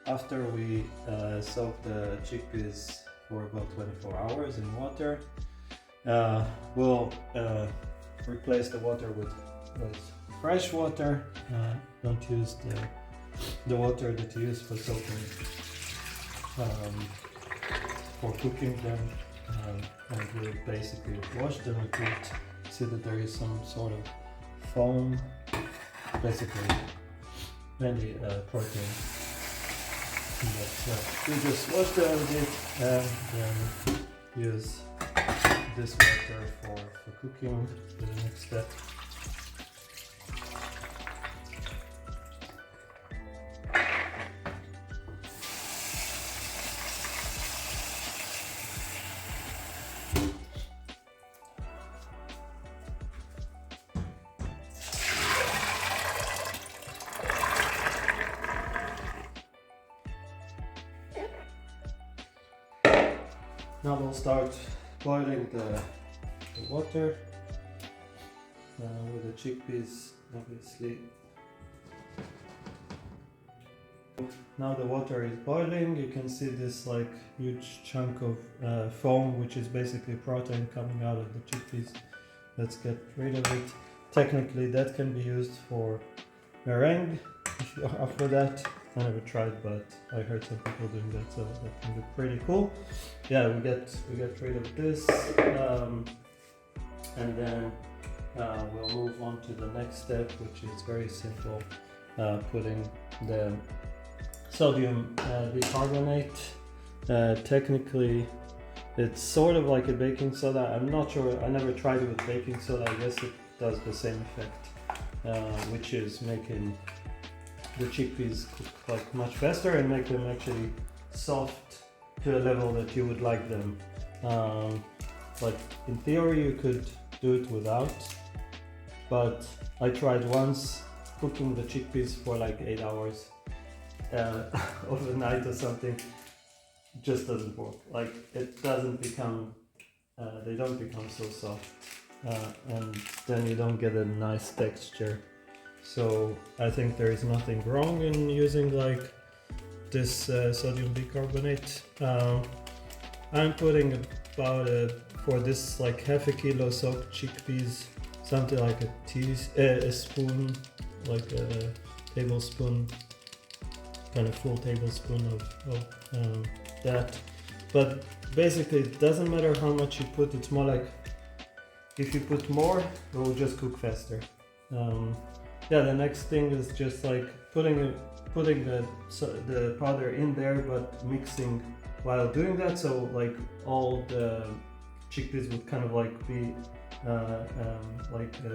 after we soak the chickpeas for about 24 hours in water, we'll replace the water with fresh water. Don't use the water that you use for soaking, for cooking them. And we basically wash them with it. See that there is some sort of foam, basically any protein. But we just wash them with it and then use this water for cooking for the next step. Now we'll start boiling the water with the chickpeas, obviously. Now the water is boiling. You can see this like huge chunk of foam, which is basically protein coming out of the chickpeas. Let's get rid of it. Technically, that can be used for meringue if you're up for that. I never tried, but I heard some people doing that, so that can be pretty cool. Yeah, we get rid of this, and then we'll move on to the next step, which is very simple, putting the sodium bicarbonate. Technically, it's sort of like a baking soda. I'm not sure. I never tried it with baking soda. I guess it does the same effect, which is making the chickpeas cook like much faster and make them actually soft to a level that you would like them. Like in theory you could do it without, but I tried once cooking the chickpeas for like 8 hours overnight or something. It just doesn't work. Like it doesn't become, they don't become so soft, and then you don't get a nice texture. So I think there is nothing wrong in using like this sodium bicarbonate. I'm putting about for this like half a kilo soaked chickpeas, something like a spoon, like a tablespoon, kind of full tablespoon of that. But basically it doesn't matter how much you put. It's more like if you put more, it will just cook faster. Yeah, the next thing is just like putting the powder in there, but mixing while doing that. So like all the chickpeas would kind of like be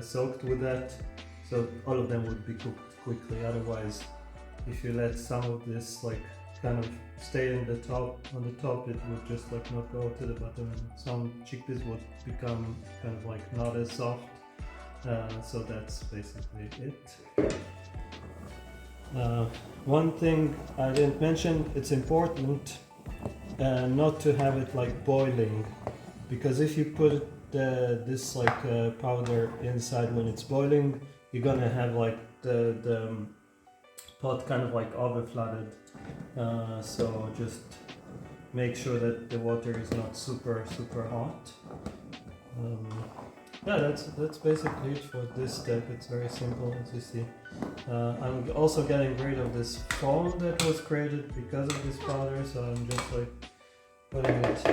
soaked with that. So all of them would be cooked quickly. Otherwise, if you let some of this like kind of stay on the top, it would just like not go to the bottom. Some chickpeas would become kind of like not as soft. So that's basically it. One thing I didn't mention, it's important not to have it like boiling, because if you put this like powder inside when it's boiling, you're gonna have like the pot kind of like over flooded. So just make sure that the water is not super hot. Yeah, that's basically it for this step. It's very simple, as you see. I'm also getting rid of this foam that was created because of this powder, so I'm just like putting it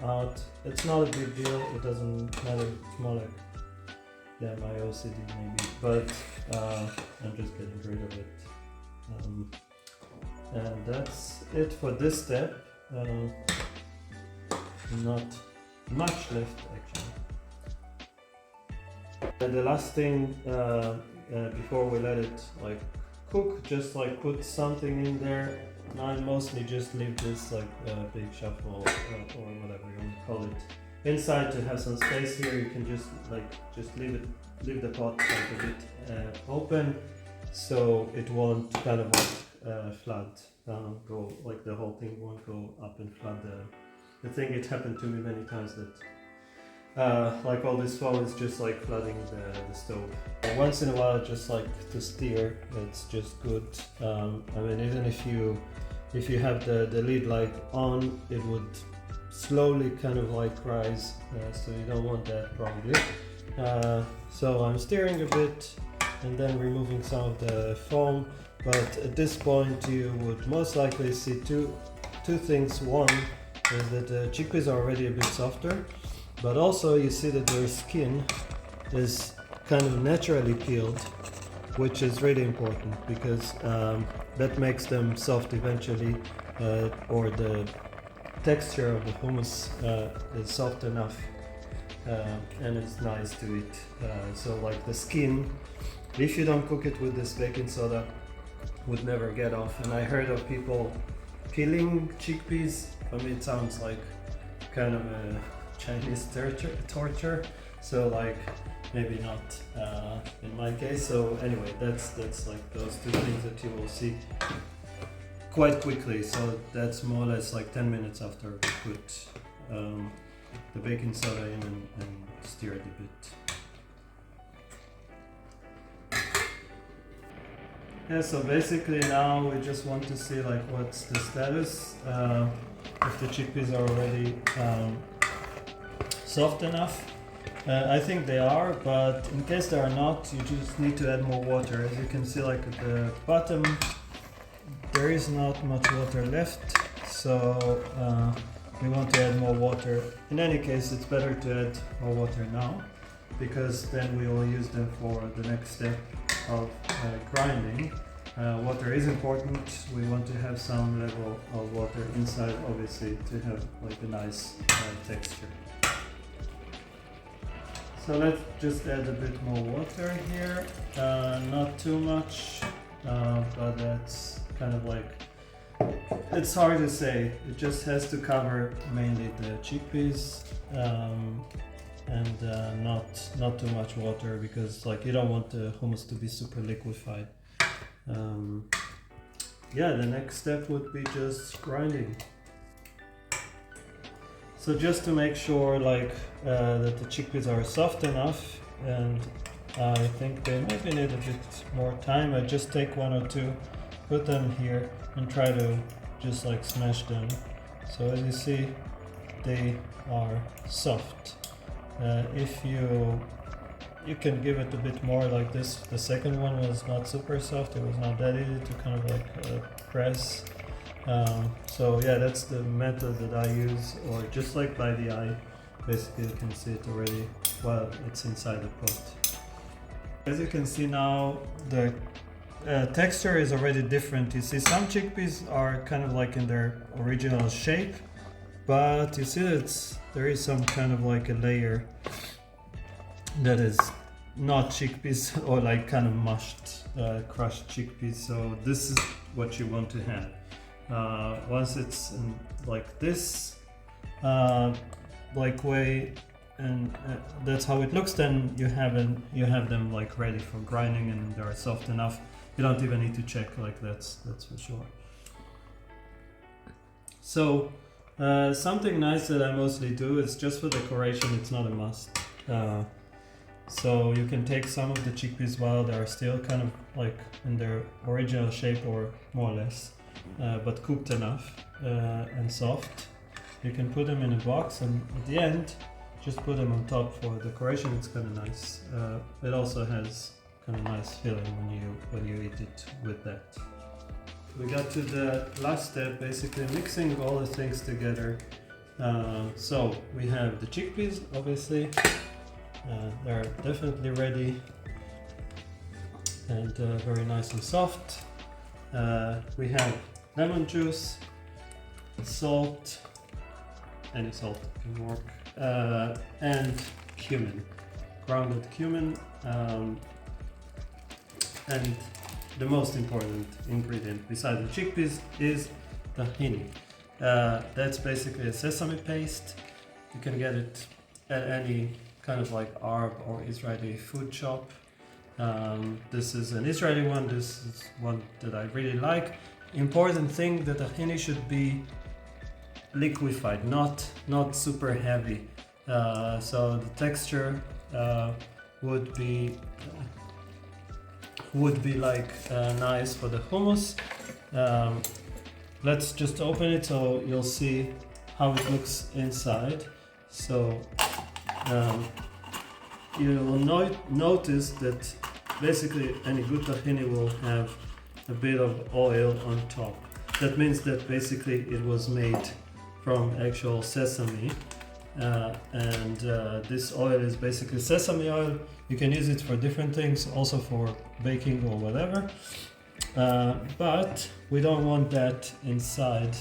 out. It's not a big deal, it doesn't matter. It's more like, yeah, my OCD maybe, but I'm just getting rid of it. And that's it for this step. Not much left actually. The last thing before we let it like cook, just like put something in there. I mostly just leave this like big shuffle or whatever you want to call it inside to have some space here. You can just leave the pot like a bit open, so it won't kind of like flood, go like the whole thing won't go up and flood the thing. It happened to me many times that like all this foam is just like flooding the stove. Once in a while, just like to stir, it's just good. I mean, even if you if you have the lid like on, it would slowly kind of like rise, so you don't want that probably. So I'm stirring a bit and then removing some of the foam, but at this point you would most likely see two things. One is that the chickpeas are already a bit softer, but also you see that their skin is kind of naturally peeled, which is really important because that makes them soft eventually, or the texture of the hummus is soft enough and it's nice to eat. So like the skin, if you don't cook it with this baking soda, would never get off. And I heard of people peeling chickpeas. For me it sounds like kind of a Chinese torture. So like maybe not in my case. So anyway, that's like those two things that you will see quite quickly. So that's more or less like 10 minutes after we put the baking soda in and stir it a bit. Yeah, so basically now we just want to see like what's the status, if the chickpeas are already soft enough. I think they are, but in case they are not, you just need to add more water. As you can see, like at the bottom, there is not much water left, so we want to add more water. In any case, it's better to add more water now, because then we will use them for the next step of grinding. Water is important. We want to have some level of water inside, obviously, to have like a nice texture. So let's just add a bit more water here, not too much, but that's kind of like, it's hard to say. It just has to cover mainly the chickpeas, and not too much water, because like you don't want the hummus to be super liquefied. Yeah, the next step would be just grinding. So just to make sure like that the chickpeas are soft enough, and I think they maybe need a bit more time, I just take one or two, put them here and try to just like smash them. So as you see, they are soft. If you can give it a bit more like this. The second one was not super soft, it was not that easy to kind of like press. So yeah, that's the method that I use, or just like by the eye. Basically you can see it already while it's inside the pot. As you can see now, the texture is already different. You see some chickpeas are kind of like in their original shape, but you see that there is some kind of like a layer that is not chickpeas, or like kind of mushed, crushed chickpeas. So this is what you want to have. Once it's in like this like way, and that's how it looks, then you have them like ready for grinding, and they are soft enough. You don't even need to check, like that's for sure. So something nice that I mostly do is just for decoration. It's not a must. So you can take some of the chickpeas while they are still kind of like in their original shape, or more or less, but cooked enough and soft. You can put them in a box, and at the end just put them on top for decoration. It's kind of nice. It also has kind of nice feeling when you eat it with that. We got to the last step, basically mixing all the things together. So we have the chickpeas, obviously. They're definitely ready and very nice and soft. We have lemon juice, salt, any salt can work, and cumin, grounded cumin, and the most important ingredient besides the chickpeas is tahini. That's basically a sesame paste. You can get it at any kind of like Arab or Israeli food shop. This is an Israeli one. This is one that I really like. Important thing, the tahini should be liquefied, not super heavy. So the texture would be like nice for the hummus. let's just open it so you'll see how it looks inside. So you will notice that basically any good tahini will have a bit of oil on top. That means that basically it was made from actual sesame, and this oil is basically sesame oil. You can use it for different things, also for baking or whatever, but we don't want that inside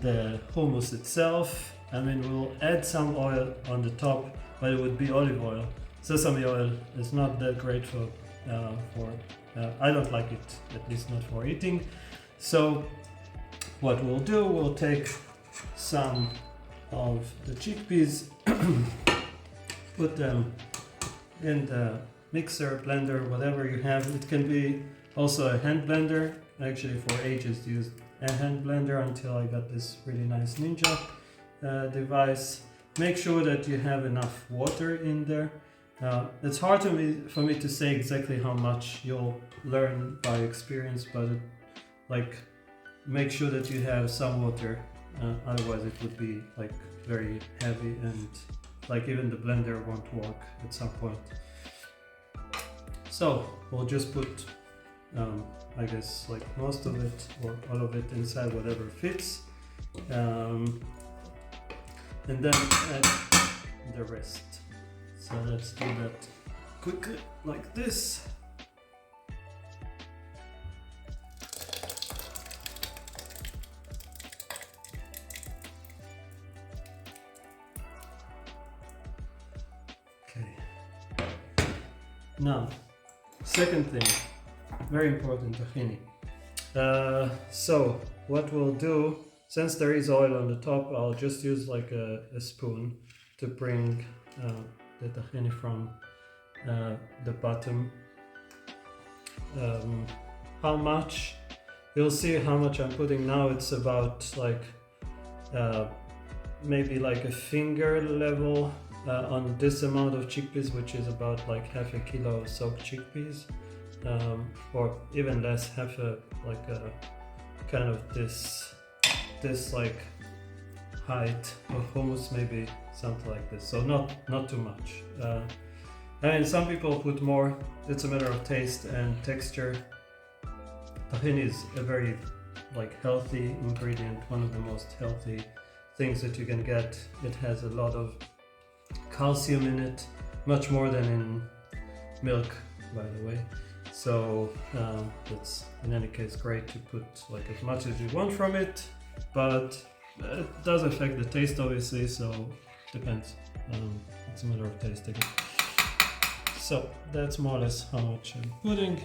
the hummus itself. I mean, we'll add some oil on the top, but it would be olive oil. Sesame oil is not that great for I don't like it, at least not for eating. So what we'll do, we'll take some of the chickpeas, put them in the mixer, blender, whatever you have. It can be also a hand blender. Actually, for ages used a hand blender until I got this really nice Ninja device. Make sure that you have enough water in there. It's hard for me to say exactly how much. You'll learn by experience, but make sure that you have some water, otherwise it would be like very heavy, and like even the blender won't work at some point. So we'll just put I guess like most of it or all of it inside, whatever fits, and then add the rest. So let's do that quickly like this. Okay. Now, second thing, very important, tahini. So what we'll do, since there is oil on the top, I'll just use like a spoon to bring the tahini from the bottom. How much? You'll see how much I'm putting now. It's about like maybe like a finger level on this amount of chickpeas, which is about like half a kilo of soaked chickpeas, or even less, half a kind of this like height of hummus, maybe something like this. So not too much. I mean, some people put more. It's a matter of taste and texture. Tahini is a very healthy ingredient, one of the most healthy things that you can get. It has a lot of calcium in it, much more than in milk, by the way. So it's in any case great to put as much as you want from it, but it does affect the taste, obviously, so depends. It's a matter of taste again. So that's more or less how much I'm putting.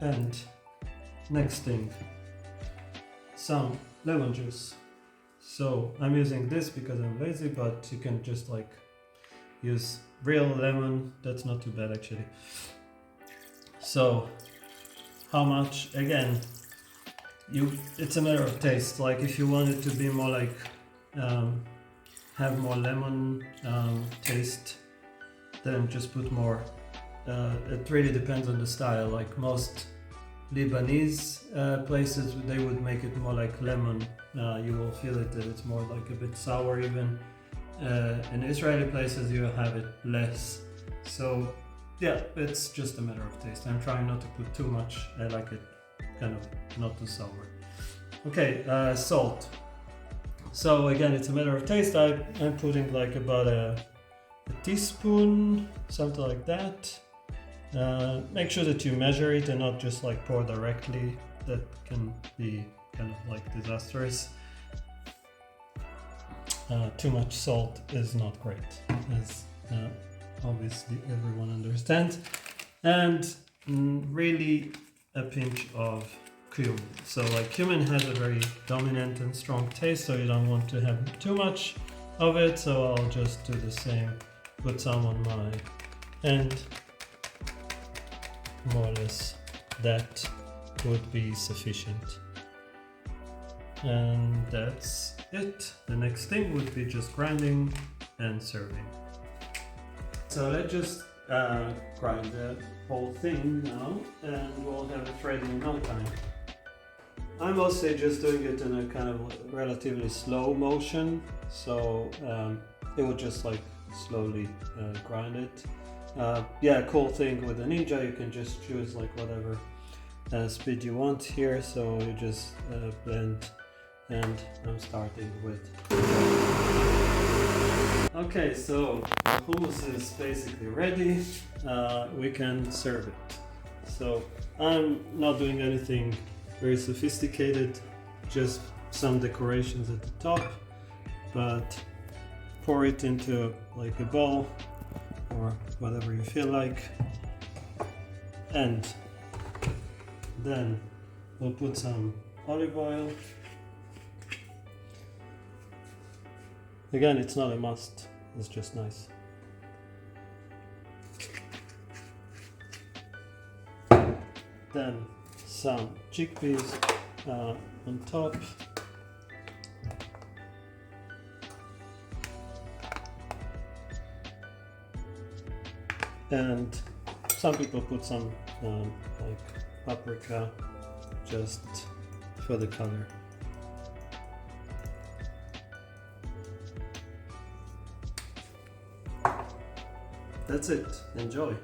And next thing, some lemon juice. So I'm using this because I'm lazy, but you can just use real lemon. That's not too bad actually. So how much? Again, it's a matter of taste. If you want it to be more have more lemon taste, then just put more. It really depends on the style. Most Lebanese places, they would make it more like lemon. You will feel it that it's more a bit sour even. In Israeli places you have it less. So yeah, it's just a matter of taste. I'm trying not to put too much. I like it kind of not too sour. Okay, salt. So again, it's a matter of taste. I'm putting about a teaspoon, something like that. Make sure that you measure it and not just pour directly. That can be kind of disastrous. Too much salt is not great, as obviously everyone understands. And really a pinch of cumin. So cumin has a very dominant and strong taste, so you don't want to have too much of it. So I'll just do the same, put some on my hand. More or less that would be sufficient. And that's it. The next thing would be just grinding and serving. So let's just grind the whole thing now, and we'll have it ready in no time. I'm mostly just doing it in a kind of relatively slow motion, so it will just like slowly grind it. Yeah, cool thing with the Ninja, you can just choose like whatever speed you want here, so you just blend, and I'm starting with. Okay, so the hummus is basically ready. We can serve it. So I'm not doing anything very sophisticated, just some decorations at the top, but pour it into like a bowl or whatever you feel like, and then we'll put some olive oil. Again, it's not a must, it's just nice. Then some chickpeas on top. And some people put some like paprika just for the color. That's it. Enjoy.